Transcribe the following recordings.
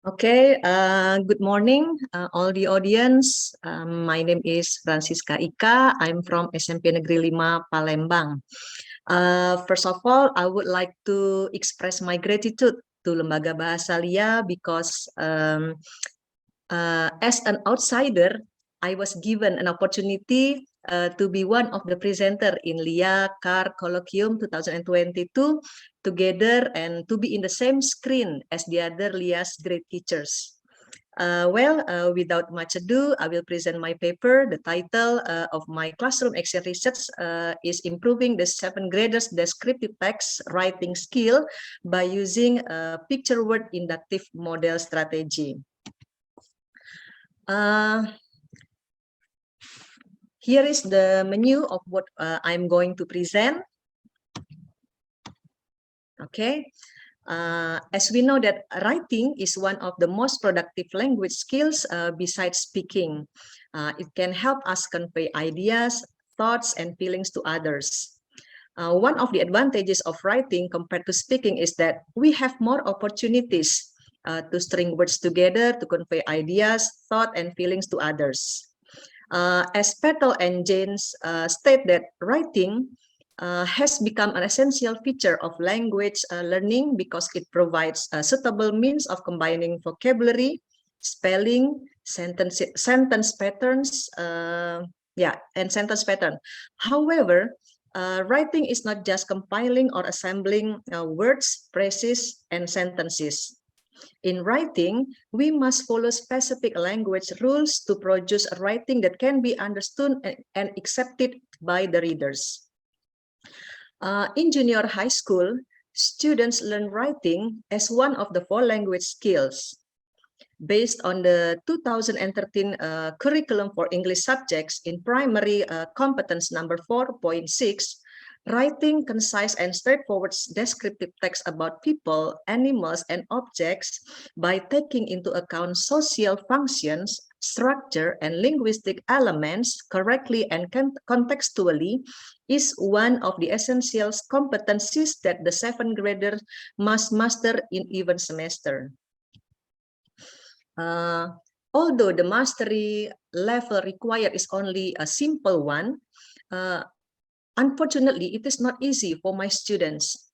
Okay, good morning, all the audience. My name is Francisca Ika. I'm from SMP Negeri 5 Palembang. First of all, I would like to express my gratitude to Lembaga Bahasa LIA because as an outsider, I was given an opportunity to be one of the presenter in LIA CAR Colloquium 2022 together and to be in the same screen as the other LIA's great teachers. Without much ado, I will present my paper. The title of my classroom exchange research is Improving the 7th Graders Descriptive Text Writing Skill by using a picture word inductive model strategy. Here is the menu of what I'm going to present. Okay. As we know that writing is one of the most productive language skills besides speaking. It can help us convey ideas, thoughts, and feelings to others. One of the advantages of writing compared to speaking is that we have more opportunities to string words together to convey ideas, thought, and feelings to others. As Petal and James state that writing has become an essential feature of language learning because it provides a suitable means of combining vocabulary, spelling, sentence patterns, and sentence pattern. However, writing is not just compiling or assembling words, phrases, and sentences. In writing, we must follow specific language rules to produce a writing that can be understood and accepted by the readers. In junior high school, students learn writing as one of the 4 language skills. Based on the 2013 curriculum for English subjects in primary competence number 4.6, writing concise and straightforward descriptive text about people, animals, and objects by taking into account social functions, structure, and linguistic elements correctly and contextually is one of the essential competencies that the 7th graders must master in even semester. Although the mastery level required is only a simple one, unfortunately, it is not easy for my students.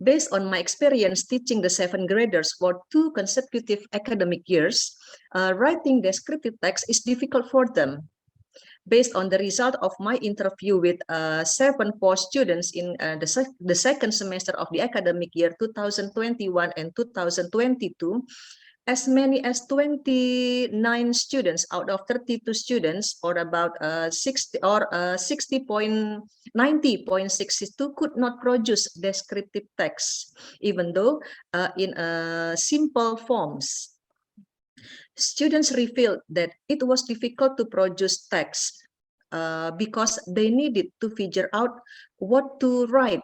Based on my experience teaching the 7th graders for 2 consecutive academic years, writing descriptive text is difficult for them. Based on the result of my interview with 7 post students in the second semester of the academic year 2021 and 2022, as many as 29 students out of 32 students, or about 90.62 could not produce descriptive text, even though in simple forms. Students revealed that it was difficult to produce text because they needed to figure out what to write.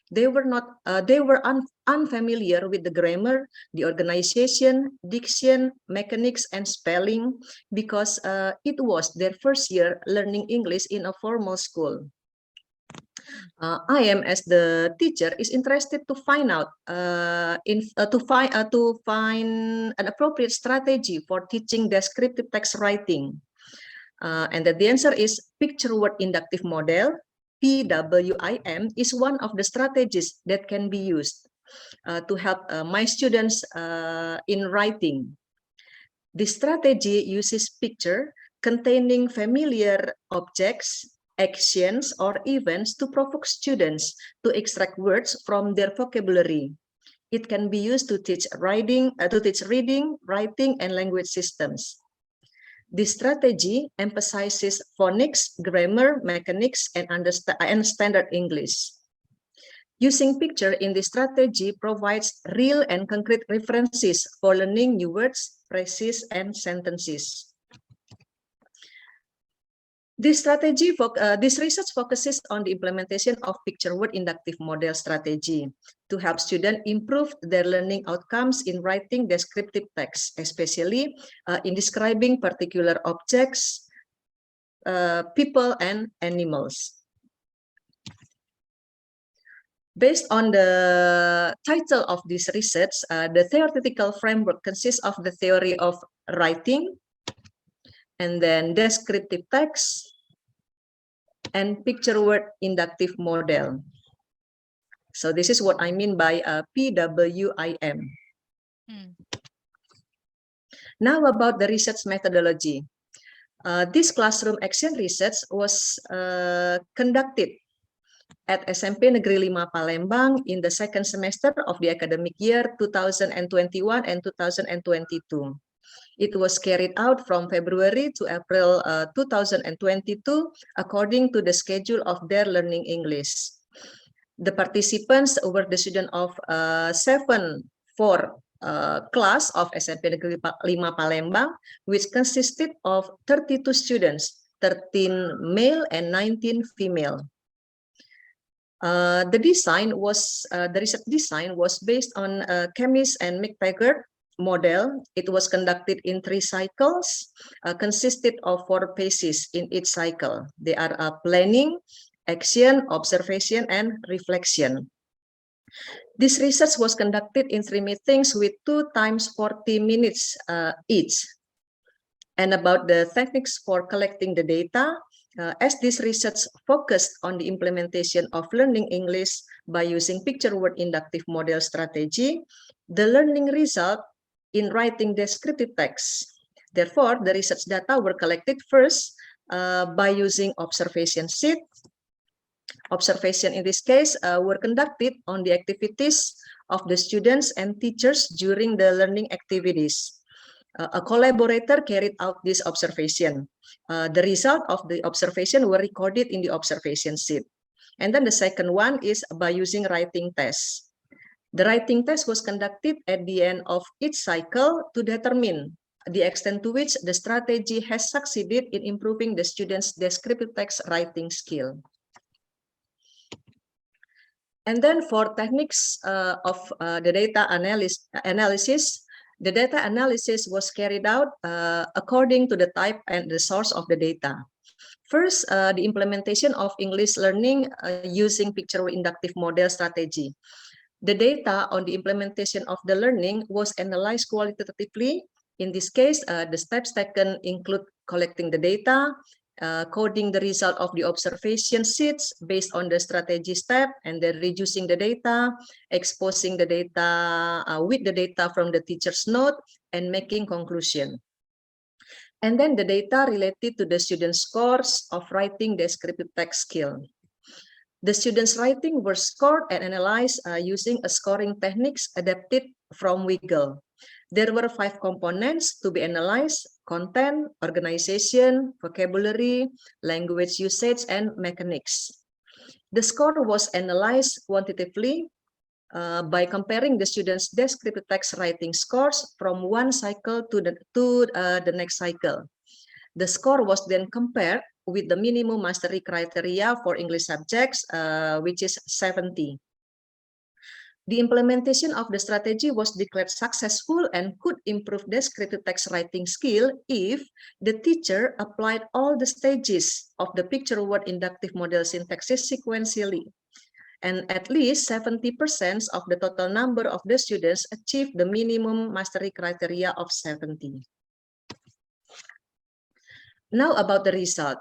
They were unfamiliar with the grammar, the organization, diction, mechanics, and spelling because it was their first year learning English in a formal school. I am, as the teacher, is interested to find out to find an appropriate strategy for teaching descriptive text writing, and the answer is picture word inductive model. PWIM is one of the strategies that can be used to help my students in writing. This strategy uses picture containing familiar objects, actions, or events to provoke students to extract words from their vocabulary. It can be used to teach reading, writing, and language systems. This strategy emphasizes phonics, grammar, mechanics, and standard English. Using picture in this strategy provides real and concrete references for learning new words, phrases, and sentences. This research focuses on the implementation of picture word inductive model strategy to help students improve their learning outcomes in writing descriptive text, especially in describing particular objects, people, and animals. Based on the title of this research, the theoretical framework consists of the theory of writing, and then descriptive text, and picture word inductive model. So this is what I mean by PWIM. Now about the research methodology. This classroom action research was conducted at SMP Negeri 5 Palembang in the second semester of the academic year 2021 and 2022. It was carried out from February to April 2022 according to the schedule of their learning English. The participants were the students of 7-4 class of SMP Negeri 5 Palembang, which consisted of 32 students, 13 male and 19 female. The research design was based on Chemist and McTaggart model. It was conducted in 3 cycles, consisted of 4 phases in each cycle. They are planning, action, observation, and reflection. This research was conducted in 3 meetings with 2 times 40 minutes each. And about the techniques for collecting the data, as this research focused on the implementation of learning English by using picture word inductive model strategy, the learning result in writing descriptive text. Therefore, the research data were collected first by using observation sheet. Observation in this case were conducted on the activities of the students and teachers during the learning activities. A collaborator carried out this observation. The result of the observation were recorded in the observation sheet. And then the second one is by using writing test. The writing test was conducted at the end of each cycle to determine the extent to which the strategy has succeeded in improving the students' descriptive text writing skill. And then for techniques of the data analysis, the data analysis was carried out according to the type and the source of the data. First, the implementation of English learning using picture inductive model strategy. The data on the implementation of the learning was analyzed qualitatively. In this case, the steps taken include collecting the data, coding the result of the observation sheets based on the strategy step, and then reducing the data, exposing the data with the data from the teacher's note, and making conclusion. And then the data related to the students' scores of writing descriptive text skill. The students' writing were scored and analyzed using a scoring techniques adapted from WIGGLE. There were 5 components to be analyzed: content, organization, vocabulary, language usage, and mechanics. The score was analyzed quantitatively by comparing the students' descriptive text writing scores from one cycle to the next cycle. The score was then compared with the minimum mastery criteria for English subjects, which is 70. The implementation of the strategy was declared successful and could improve descriptive text writing skill if the teacher applied all the stages of the picture word inductive model syntaxis sequentially. And at least 70% of the total number of the students achieved the minimum mastery criteria of 70. Now about the result.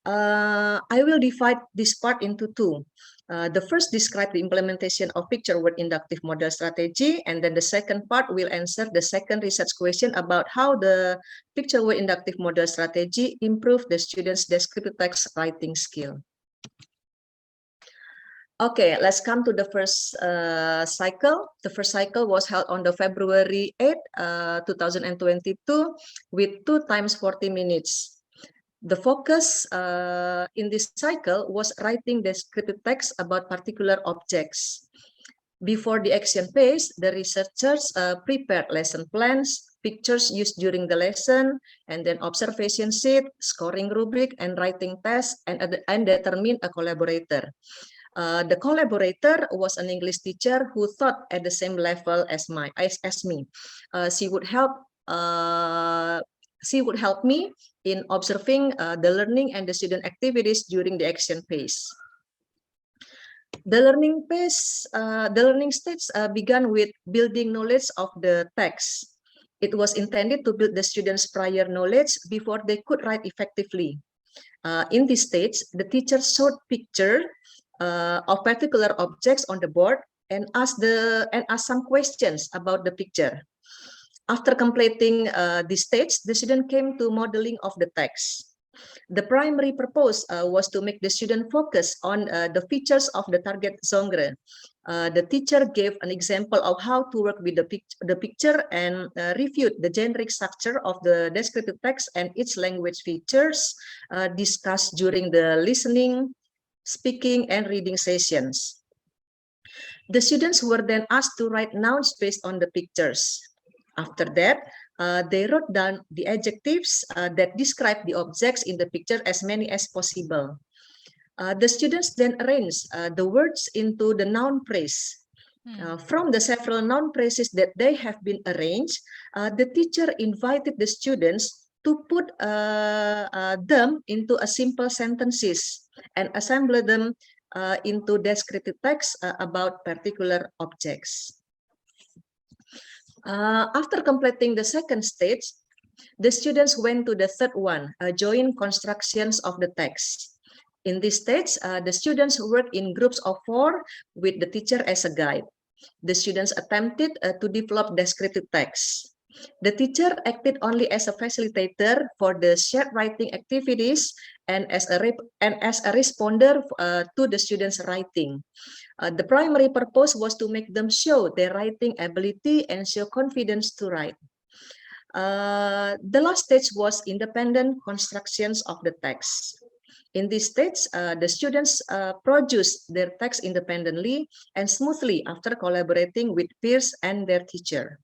I will divide this part into 2. The first describe the implementation of picture word inductive model strategy, and then the second part will answer the second research question about how the picture word inductive model strategy improve the students' descriptive text writing skill. Okay, let's come to the first cycle. The first cycle was held on the February 8, 2022 with 2 times 40 minutes. The focus in this cycle was writing descriptive text about particular objects. Before the action phase, the researchers prepared lesson plans, pictures used during the lesson, and then observation sheet, scoring rubric, and writing test, and determine a collaborator. The collaborator was an English teacher who taught at the same level as me. She would help me in observing the learning and the student activities during the action phase. The learning stage began with building knowledge of the text. It was intended to build the students' prior knowledge before they could write effectively. In this stage, the teacher showed picture of particular objects on the board and asked some questions about the picture. After completing this stage, the student came to modeling of the text. The primary purpose was to make the student focus on the features of the target genre. The teacher gave an example of how to work with the picture and reviewed the generic structure of the descriptive text and its language features discussed during the listening, speaking, and reading sessions. The students were then asked to write nouns based on the pictures. After that, they wrote down the adjectives that describe the objects in the picture as many as possible. The students then arranged the words into the noun phrase. From the several noun phrases that they have been arranged, the teacher invited the students to put them into a simple sentences and assemble them into descriptive text about particular objects. After completing the second stage, the students went to the third one, joint constructions of the text. In this stage, the students worked in groups of 4 with the teacher as a guide. The students attempted to develop descriptive text. The teacher acted only as a facilitator for the shared writing activities and as a responder to the students' writing. The primary purpose was to make them show their writing ability and show confidence to write. The last stage was independent constructions of the text. In this stage, the students produced their text independently and smoothly after collaborating with peers and their teacher.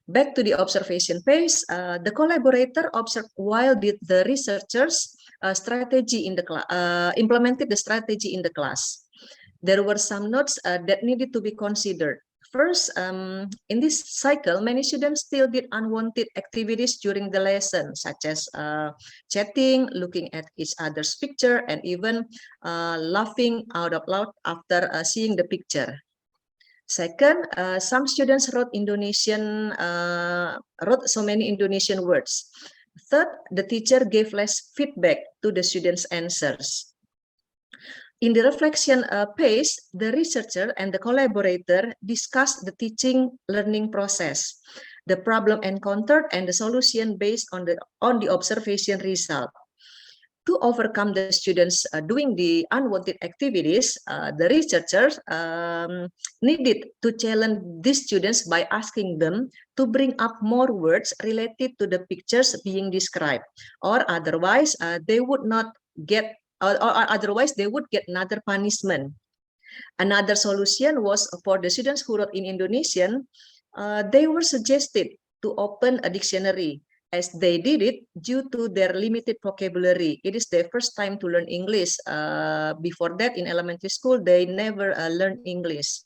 Back to the observation phase, the collaborator observed while the researchers strategy in the implemented the strategy in the class. There were some notes that needed to be considered. First, in this cycle, many students still did unwanted activities during the lesson, such as chatting, looking at each other's picture, and even laughing out of loud after seeing the picture. Second, some students wrote so many Indonesian words. Third, the teacher gave less feedback to the students' answers. In the reflection phase, the researcher and the collaborator discussed the teaching learning process, the problem encountered, and the solution based on the observation result. To overcome the students doing the unwanted activities, the researchers needed to challenge these students by asking them to bring up more words related to the pictures being described, or otherwise they would not get, or otherwise they would get another punishment. Another solution was for the students who wrote in Indonesian, they were suggested to open a dictionary, as they did it due to their limited vocabulary. It is their first time to learn English. Before that, in elementary school, they never learned English.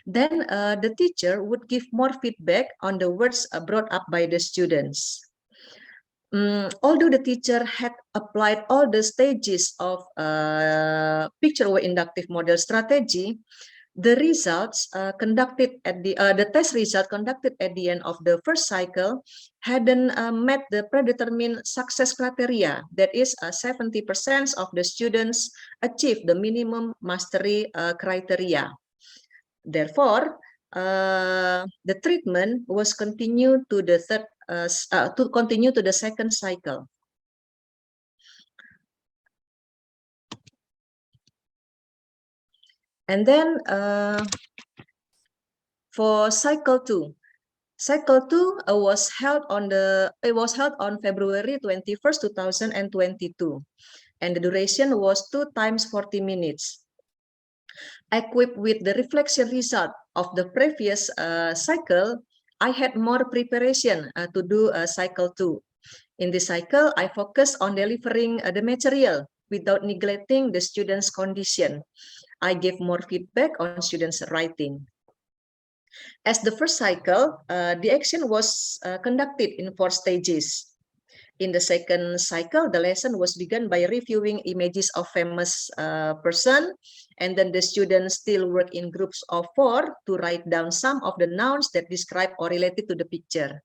Then the teacher would give more feedback on the words brought up by the students. Although the teacher had applied all the stages of picture or inductive model strategy, the results conducted at the test result conducted at the end of the first cycle hadn't met the predetermined success criteria. That is, 70% of the students achieved the minimum mastery criteria. Therefore, the treatment was continued to the second cycle. And then for cycle 2. Cycle 2 was held on February 21st, 2022, and the duration was 2 times 40 minutes. Equipped with the reflection result of the previous cycle, I had more preparation to do cycle 2. In this cycle, I focused on delivering the material without neglecting the students' condition. I gave more feedback on students' writing. As the first cycle, the action was conducted in 4 stages. In the second cycle, the lesson was begun by reviewing images of famous person, and then the students still work in groups of 4 to write down some of the nouns that describe or related to the picture.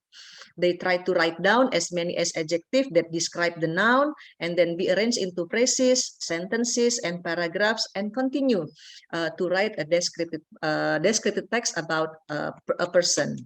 They try to write down as many as adjectives that describe the noun, and then be arranged into phrases, sentences, and paragraphs, and continue to write a descriptive text about a person.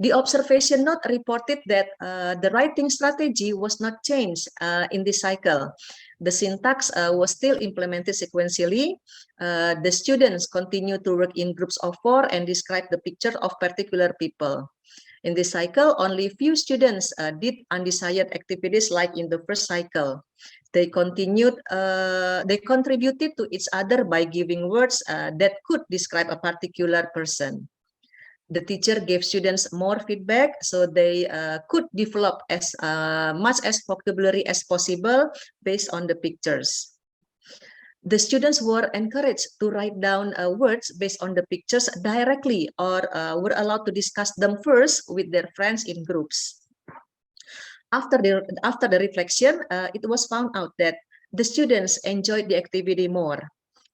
The observation note reported that the writing strategy was not changed in this cycle. The syntax was still implemented sequentially. The students continue to work in groups of 4 and describe the picture of particular people. In this cycle, only few students did undesired activities like in the first cycle. They contributed to each other by giving words that could describe a particular person. The teacher gave students more feedback so they could develop as much as vocabulary as possible based on the pictures. The students were encouraged to write down words based on the pictures directly, or were allowed to discuss them first with their friends in groups. After the reflection, it was found out that the students enjoyed the activity more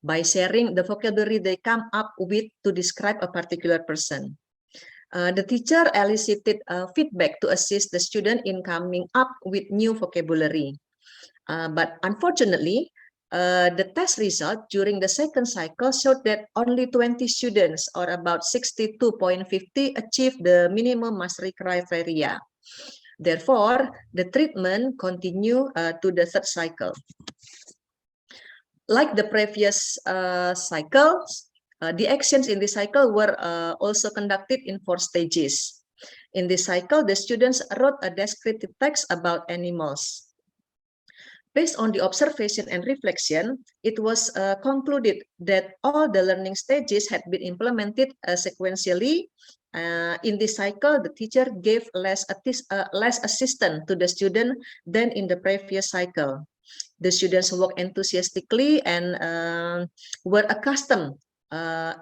by sharing the vocabulary they come up with to describe a particular person. The teacher elicited feedback to assist the student in coming up with new vocabulary. But unfortunately, the test result during the second cycle showed that only 20 students, or about 62.50, achieved the minimum mastery criteria. Therefore, the treatment continued to the third cycle. Like the previous cycles, the actions in this cycle were also conducted in 4 stages. In this cycle, the students wrote a descriptive text about animals. Based on the observation and reflection, it was concluded that all the learning stages had been implemented sequentially. In this cycle, the teacher gave less assistance to the student than in the previous cycle. The students worked enthusiastically and were accustomed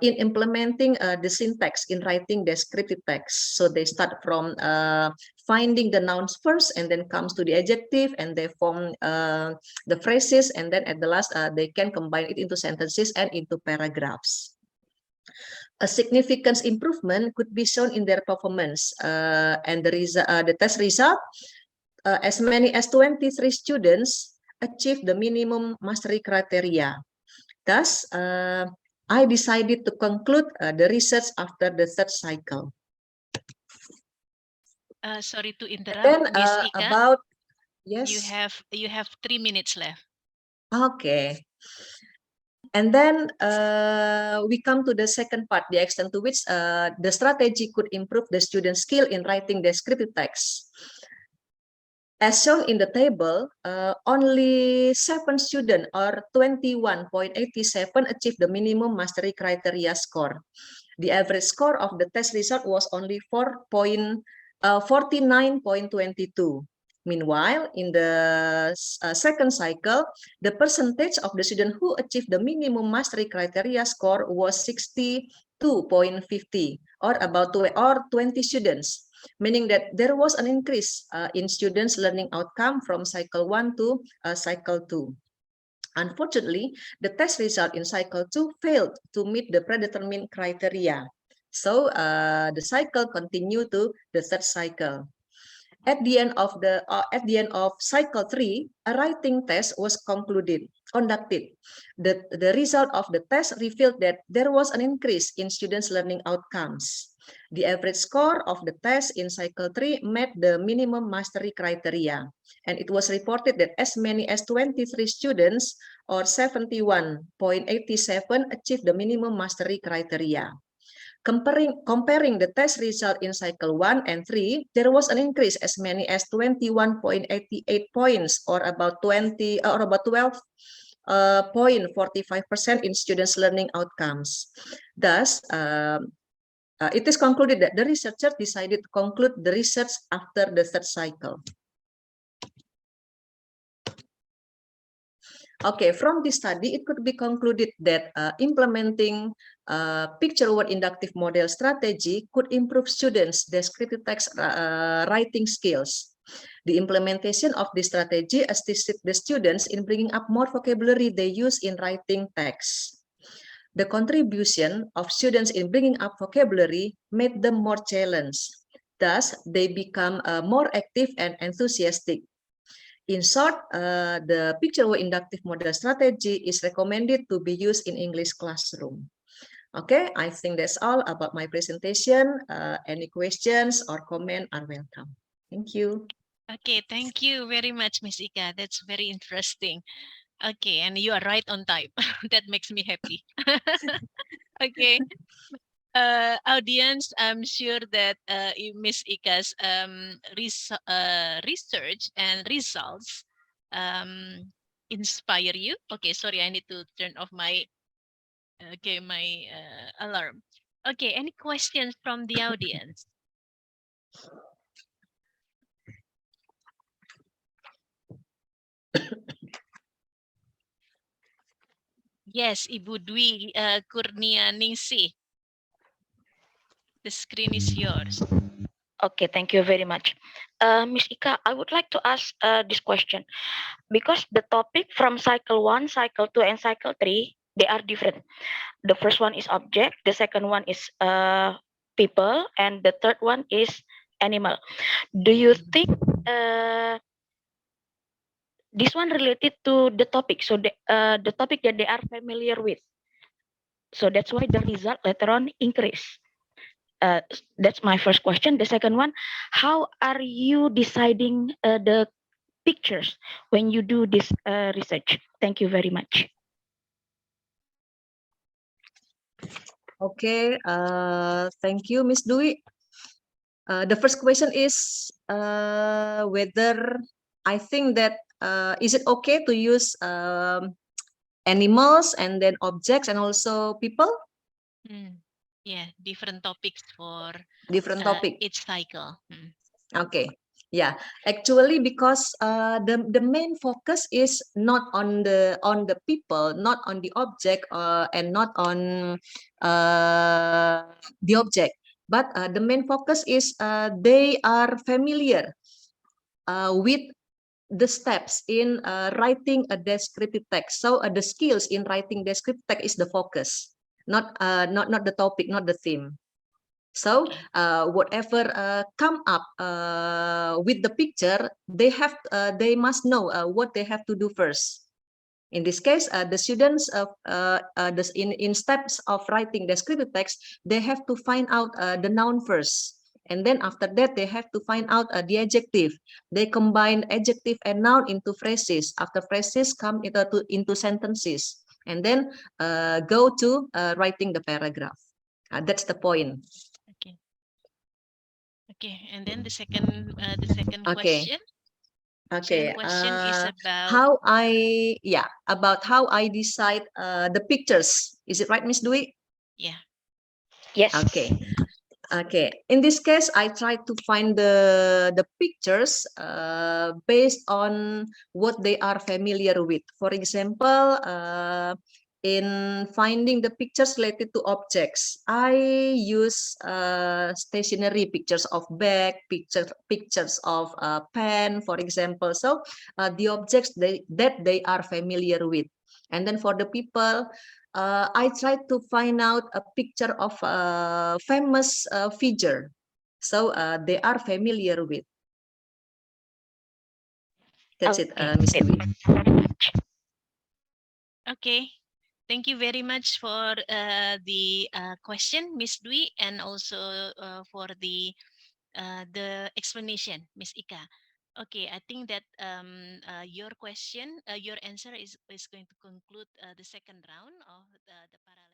in implementing the syntax in writing descriptive text. So they start from finding the nouns first, and then comes to the adjective, and they form the phrases, and then at the last they can combine it into sentences and into paragraphs. A significant improvement could be shown in their performance, and the test result, as many as 23 students achieved the minimum mastery criteria. Thus, I decided to conclude the research after the third cycle. Sorry to interrupt, Then Miss Ika, about, yes, you have 3 minutes left. Okay. And then we come to the second part, the extent to which the strategy could improve the student's skill in writing descriptive text. As shown in the table, only 7 students, or 21.87, achieved the minimum mastery criteria score. The average score of the test result was only 49.22. Meanwhile, in the second cycle, the percentage of the students who achieved the minimum mastery criteria score was 62.50, or about 20 students, meaning that there was an increase in students' learning outcome from cycle 1 to cycle 2. Unfortunately, the test result in cycle 2 failed to meet the predetermined criteria. So the cycle continued to the third cycle. At the end of cycle 3, a writing test was conducted. The result of the test revealed that there was an increase in students' learning outcomes. The average score of the test in cycle 3 met the minimum mastery criteria, and it was reported that as many as 23 students, or 71.87, achieved the minimum mastery criteria. Comparing the test result in cycle 1 and 3, there was an increase as many as 21.88 points, or about 12.45% in students' learning outcomes. Thus, it is concluded that the researchers decided to conclude the research after the third cycle. Okay, from this study, it could be concluded that implementing picture word inductive model strategy could improve students' descriptive text writing skills. The implementation of this strategy assisted the students in bringing up more vocabulary they use in writing text. The contribution of students in bringing up vocabulary made them more challenged. Thus, they become more active and enthusiastic. In short, the picture word inductive model strategy is recommended to be used in English classroom. Okay, I think that's all about my presentation. Any questions or comment are welcome. Thank you. Okay, thank you very much, Miss Ika. That's very interesting. Okay, and you are right on time. That makes me happy. Okay. Audience, I'm sure that Miss Ika's research and results inspire you. Okay, sorry, I need to turn off my alarm. Okay, any questions from the audience? Yes, Ibu Dwi Kurnianingsih. The screen is yours. Okay, thank you very much. Miss Ika, I would like to ask this question because the topic from cycle 1, cycle 2, and cycle 3, they are different. The first one is object, the second one is people, and the third one is animal. Do you think this one related to the topic? So the topic that they are familiar with. So that's why the result later on increase. That's my first question. The second one, how are you deciding the pictures when you do this research? Thank you very much. Okay, thank you, Miss Dwi. The first question is whether I think that is it okay to use animals and then objects and also people? Yeah, different topics for Different topic. each cycle. Okay. Yeah, actually, because the main focus is not on the people, not on the object, and not on the object, but the main focus is they are familiar with the steps in writing a descriptive text. So the skills in writing descriptive text is the focus, not the topic, not the theme. So whatever come up with the picture, they must know what they have to do first. In this case, the students in steps of writing descriptive text, they have to find out the noun first. And then after that, they have to find out the adjective. They combine adjective and noun into phrases. After phrases come into sentences. And then go to writing the paragraph. That's the point. Okay, and then the second Okay. question. Okay. Second question is about about how I decide the pictures. Is it right, Miss Dwi? Yeah. Yes. Okay. Okay. In this case, I try to find the pictures based on what they are familiar with. For example, in finding the pictures related to objects, I use stationary pictures of bag, pictures of pen, for example. So the objects that they are familiar with. And then for the people, I try to find out a picture of a famous figure. So they are familiar with. That's it, Ms. Dwi. Okay. Thank you very much for the question, Miss Dwi, and also for the explanation, Miss Ika. Okay, I think that your question, your answer is going to conclude the second round of the para.